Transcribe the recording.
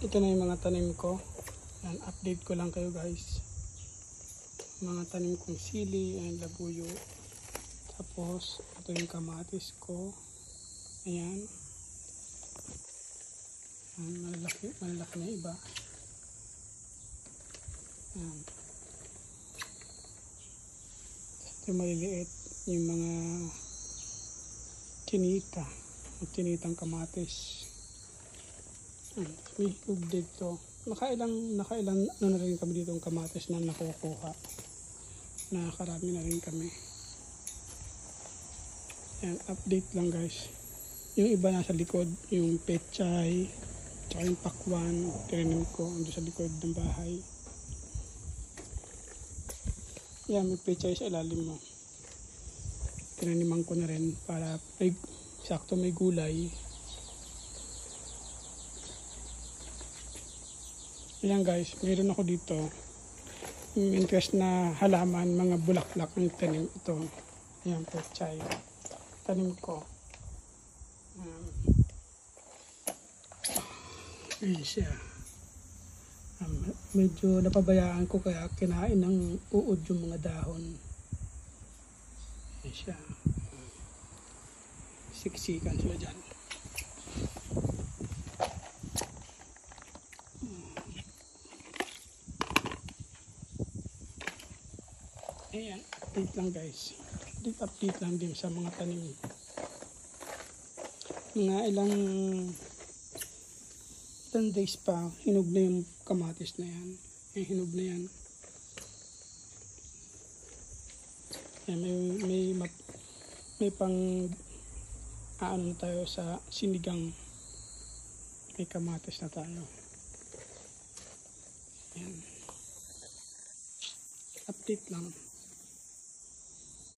ito na yung mga tanim ko. Yan, update ko lang kayo guys. Mga tanim kong sili and labuyo. Tapos ito yung kamatis ko. Ayan. Malalaki na iba. Ayan. Ito maliliit yung mga tinitang kamatis. May hug dito. Nakailang ano na rin kami dito ng kamatis na nakukuha. Nakakarami na rin kami. Yan, update lang guys. Yung iba nasa likod, yung pechay, tsaka yung pakwan, tinanim ko doon sa likod ng bahay. Yan, may pechay sa ilalim mo. Tinaniman ko na rin para sakto may gulay. Ayan guys, mayroon ako dito yung interest na halaman, mga bulaklak ng tanim ito. Ayan, pechay. Tanim ko. Ayan siya. Medyo napabayaan ko kaya kinain ng uod yung mga dahon. Ayan siya. Siksikan sila dyan. Ayan, update lang guys. Update lang din sa mga tanim. Mga ilang days pa, hinog na yung kamatis na yan. Hinog na yan. Ayan, may pang ano tayo sa sinigang. May kamatis na tayo. Ayan. Update lang.